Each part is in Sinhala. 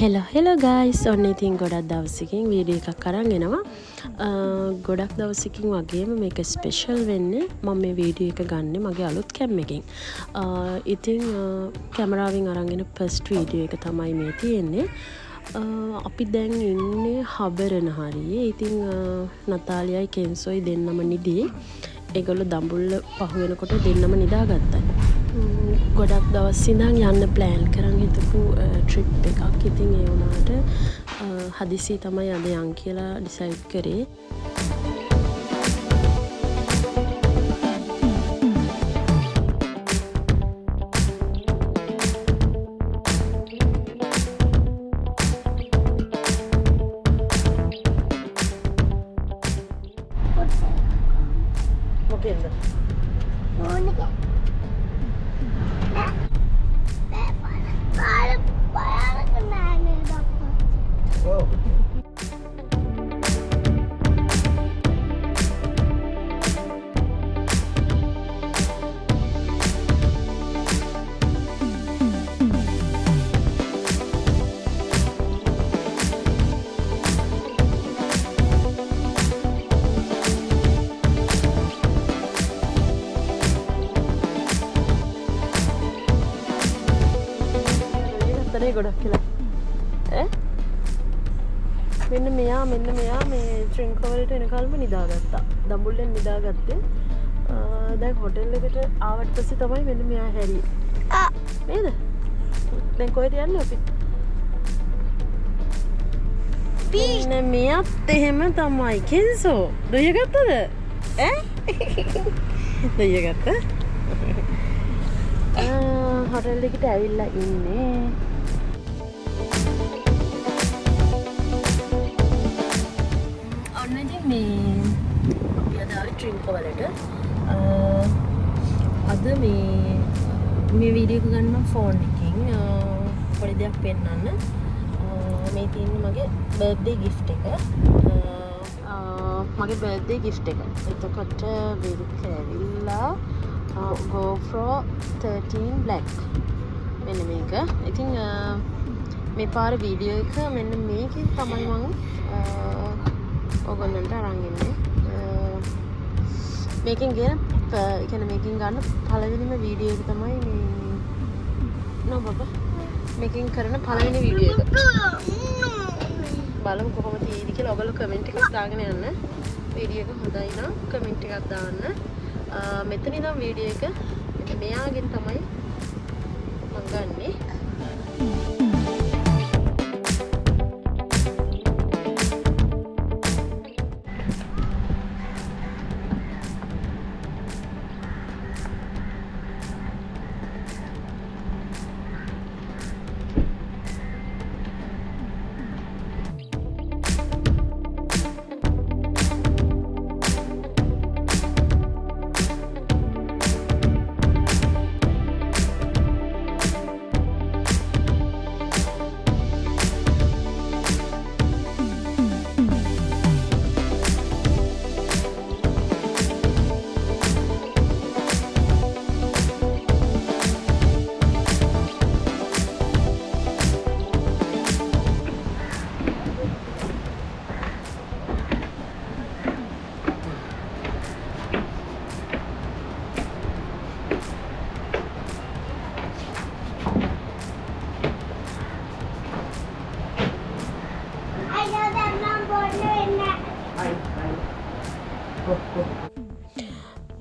හෙලෝ ගයිස් ඔන්න ඉතින් ගොඩක් දවසකින් වීඩියෝ එකක් අරන් එනවා. ගොඩක් දවසකින් වගේම මේක ස්පෙෂල් වෙන්නේ මම මේ වීඩියෝ එක ගන්න මගේ අලුත් කැම් එකකින්. ඉතින් කැමරාවෙන් අරගෙන ෆස්ට් වීඩියෝ එක තමයි මේ තියෙන්නේ. අපි දැන් ඉන්නේ හබරන හරියේ. ඉතින් නතාලියයි කෙන්සොයි දෙන්නම නිදී. ඒගොල්ලෝ දඹුල්ල පහු වෙනකොට දෙන්නම නිදාගත්තා. ගොඩක් දවස් ඉඳන් යන්න ප්ලෑන් කරන් හිටපු ට්‍රිප් එකක්. ඉතින් ඒ වුණාට හදිසි තමයි අද යන් කියලා ඩිසයිඩ් කරේ. මොකෙන්ද? ගොඩක් කියලා මෙන්න මෙයා මේ ට්‍රින්කවලට එනකල්ම නිදාගත්තා. දඹුල්ලෙන් නිදාගත්තේ. දැන් හොටෙල් එකට ආවට පස්සේ තමයි මෙන්න මෙයා හැරියේ. නේද? දැන් කොහෙද යන්නේ අපි? මෙන්න මෙයාත් එහෙම තමයි. කෙන්සෝ දෙය ගත්තද? දෙය ගත්තා? හොටෙල් එකට ඇවිල්ලා ඉන්නේ. මේ අපි අද ආවේ ට්‍රින්කවලට. අද මේ වීඩියෝ එක ගන්න මම ෆෝන් එකකින් පොඩි දෙයක් පෙන්නන්න. මේ තියෙන්නේ මගේ බර්ත්ඩේ ගිෆ්ට් එක. මගේ බර්ත්ඩේ ගිෆ්ට් එක. එතකොට මේක ඇවිල්ලා GoPro 13 Black. මෙන්න මේක. ඉතින් මේ පාර වීඩියෝ එක මෙන්න මේකෙන් තමයි මම ඔයගොල්ලන්ට අරන් ඉන්නේ. මේකෙන් මේකෙන් ගන්න පළවෙනිම වීඩියෝ එක තමයි මේ බබා මේකෙන් කරන පළවෙනි වීඩියෝ එක. බලමු කොහොමද තියෙන්නේ කියලා. ඔයගොල්ලෝ කමෙන්ට් එකක් දාගෙන යන්න. වීඩියෝ එක හොඳයි නම් කමෙන්ට් එකක් දාන්න. මෙතන ඉඳන් වීඩියෝ එක මෙයාගෙන් තමයි මම ගන්නෙ.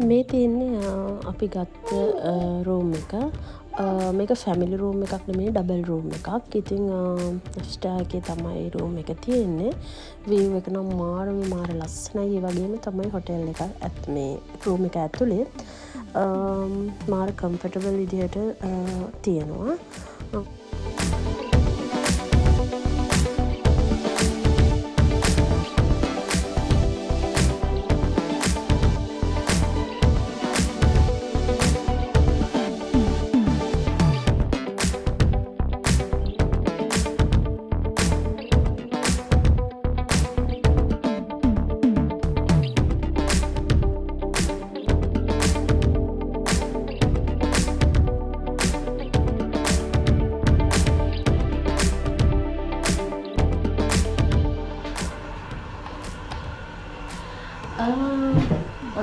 මේ තියෙන්නේ අපි ගත්ත රූම් එක. මේක ෆැමිලි රූම් එකක් නෙමෙයි, ඩබල් රූම් එකක්. ඉතින් ස්ටාර් එකේ තමයි රූම් එක තියෙන්නේ. view එක නම් මාර ලස්සනයි. ඒ වගේම තමයි හොටෙල් එක මේ රූම් එක ඇතුලේ මාර කම්ෆර්ටබල් විදිහට තියෙනවා.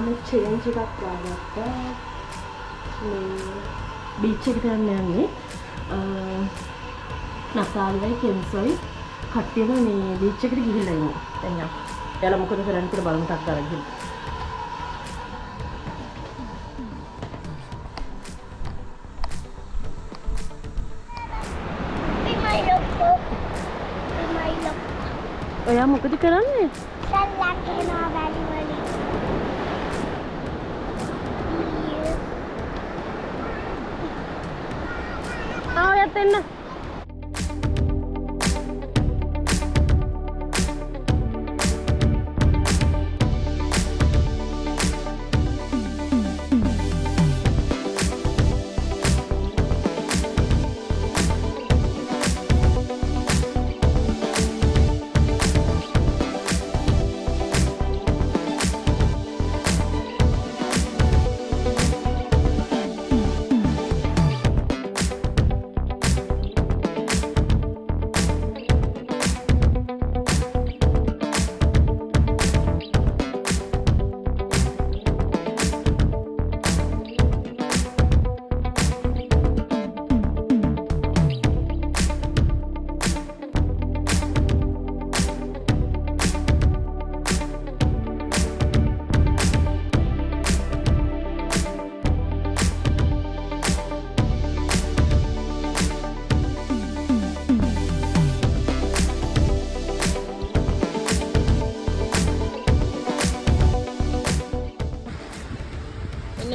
ක්ලයිමේට් චේන්ජ් එකක් ආගත්තා. මේ බීච් එකට යන්නේ. නතාලියයි කෙන්සොයි කට්ටියම මේ බීච් එකට ගිහිල්ලා ඉන්නවා. දැන් යා. එයාලා මොකද කරන්නේ කියලා බලමු ටක් ගාලා ගිහින්. ඔයා මොකද කරන්නේ? සල්ලක් එනවා වැලි වලින්. ඔයත් එන්න.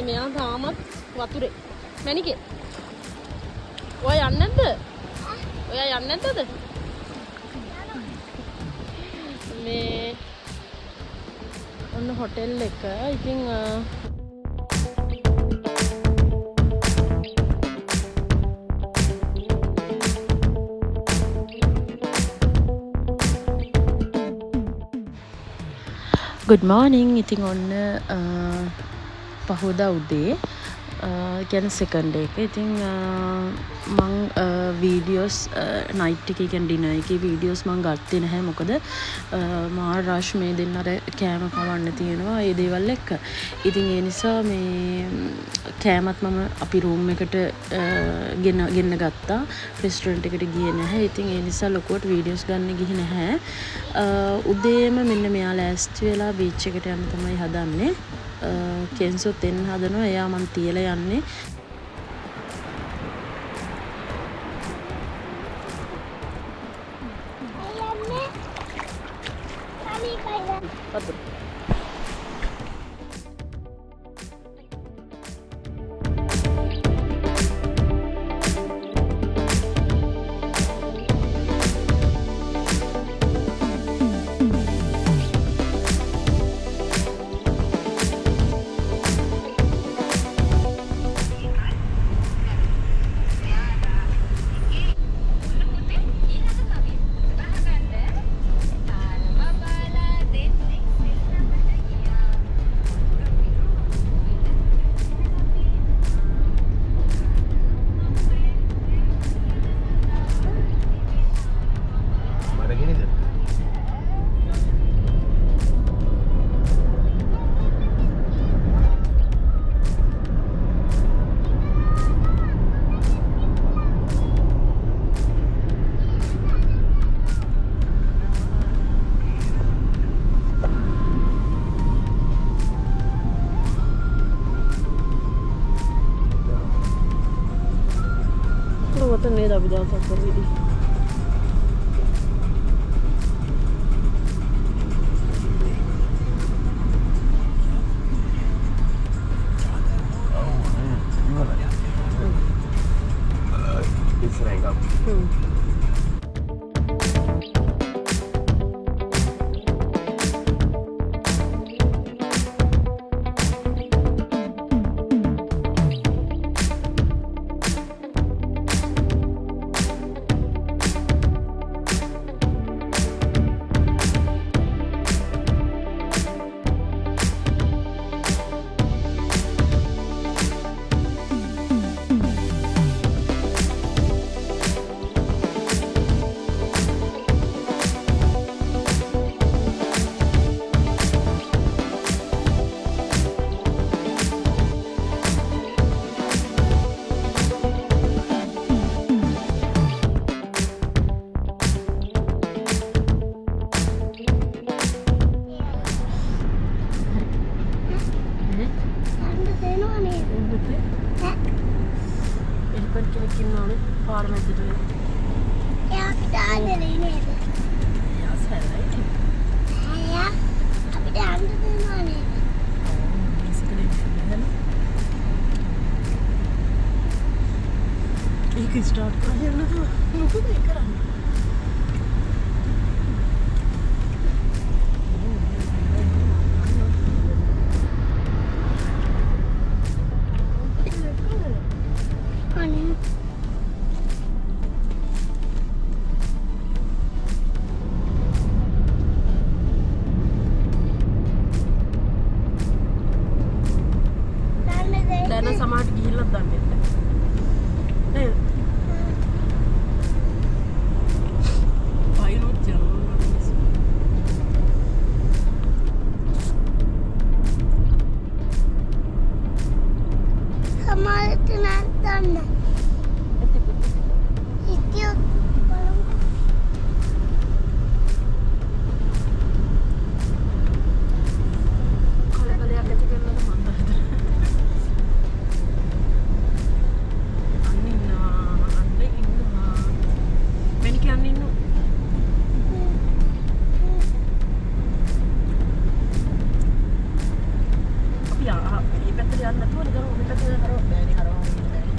මෙයා තාමත් වතුරේ. මැනිකේ. ඔයා යන්නේ නැද්ද? ඔයා යන්නේ නැද්ද? මේ ඔන්න හොටෙල් එක. ඉතින් good morning. ඉතින් ඔන්න පහෝදා උදේ කියන්නේ සෙකන්ඩ් එක. ඉතින් මං වීඩියෝස් නයිට් එකේ කියන්නේ ඩිනර් එකේ වීඩියෝස් මං ගත්තේ නැහැ. මොකද මා රෂ් මේ දෙන්න අර කෑම කවන්න තියෙනවා ඒ දේවල් එක්ක. ඉතින් ඒ නිසා මේ කෑමත් මම අපි රූම් එකට ගෙන්න ගත්තා. රෙස්ටොරන්ට් එකට ගියේ නැහැ. ඉතින් ඒ නිසා ලොකුවට වීඩියෝස් ගන්න ගිහි නැහැ. උදේම මෙන්න මෙයා ලෑස්ති වෙලා බීච් එකට යන්න තමයි හදන්නේ. කෙන්සොත් එන්න හදනවා. එයා මං තියලා යන්නේ. Betul. Buatan ni dah berjalan sampai sini. Start කරන්න නේද? මොකද ඒ කරන්නේ? අනේ දැන සමාට ගිහිල්ලත් දන්නේ නැහැ. නේද? පයිලොට් යනවා. සමාලට නැත්තන්න ඉතියෝ බලමු කලබලයක් ඇති කරනද මන්ද හිතන්නේ. අන්න ඉන්නවා. මෙන්න කියන්නේ ඉන්නවා. අපි මේ පැත්තට යන්න නැතුව නිකන් ඔය පැත්තට හරව බෑනේ හරවන්න බෑනේ.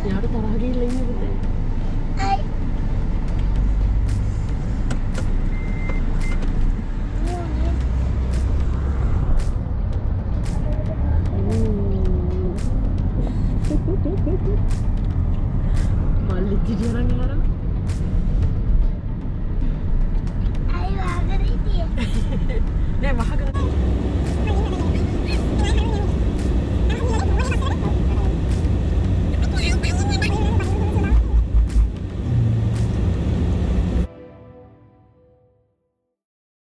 යාට තරහ ගිහිල්ලා ඉන්නේ පුතේ.